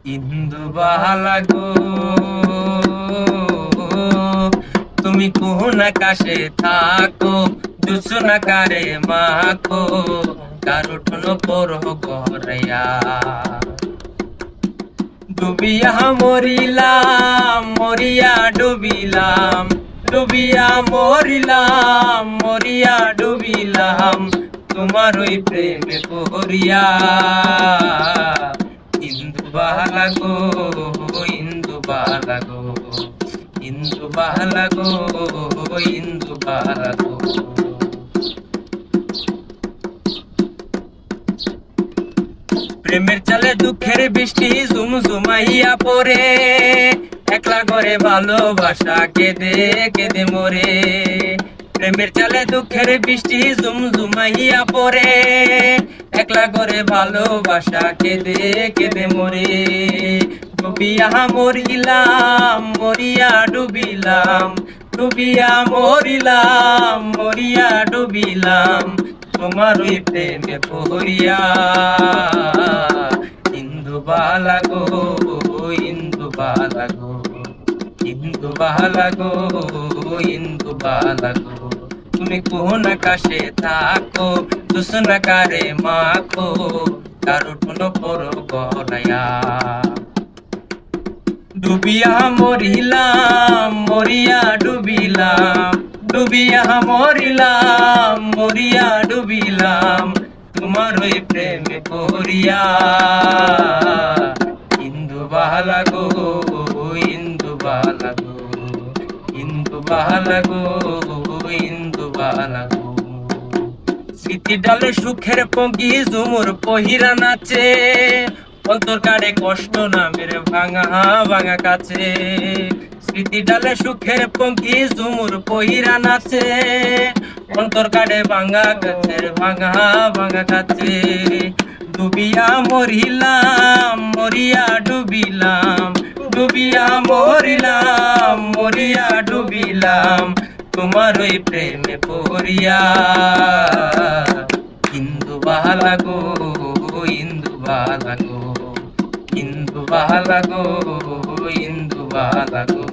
ইন্দু বালা গো, তুমি কোন আকাশে থাকো, জোছনা কারে মাখো, কার উঠোন পরো গড়াইয়া। ডুবিয়া মরিলাম, মরিয়া ডুবিলাম, ডুবিয়া মরিলাম, মরিয়া ডুবিলাম, তোমার ওই প্রেমে পড়িয়া। ইন্দু বালা গো, ইন্দু বালা গো, ইন্দু বালা গো, ইন্দু বালা গো। প্রেমের চালে দুঃখের বৃষ্টি ঝুমঝুমাইয়া পড়ে, একলা করে ভালোবাসা কেঁদে কেঁদে মরে। প্রেমের চালে দুঃখের বৃষ্টি ঝুমঝুমাইয়া পড়ে, একলা করে ভালোবাসা কেঁদে কেঁদে মরে। ডুবিয়া মরিলাম, মরিয়া ডুবিলাম, ডুবিয়া মরিলাম, মরিয়া ডুবিলাম, তোমার ওই প্রেমে পড়িয়া। ইন্দু বালা গো, ইন্দু বালা গো, ইন্দু বালা গো, ইন্দু বালা গো, তুমি কোন আকাশে থাকো, জোছনা কারে মাখো, কার উঠোন পরো গড়াইয়া। ডুবিয়া মরিলাম, মরিয়া ডুবিলাম, ডুবিয়া মরিলাম, মরিয়া ডুবিলাম, তোমার ওই প্রেমে পড়িয়া। ইন্দু বালা গো, ইন্দু বালা গো, ইন্দু বালা গো, ইন্দু বালা গো। স্মৃতি ডালে সুখের পঙ্কি ঝুমুর পহিরা নাচে, অন্তর কাড়ে কষ্ট নামের ভাঙা ভাঙা কাছে। স্মৃতি ডালে সুখের পঙ্কি ঝুমুর পহিরা নাচে, অন্তর কাড়ে ভাঙা গাছের ভাঙা ভাঙা কাছে। ডুবিয়া মরিলাম, মরিয়া ডুবিলাম, ডুবিয়া মরিলাম, মরিয়া ডুবিলাম, তোমার ওই প্রেমে পড়িয়া। ইন্দু বালা গো, ইন্দু বালা গো, ইন্দু বালা গো, ইন্দু বালা গো।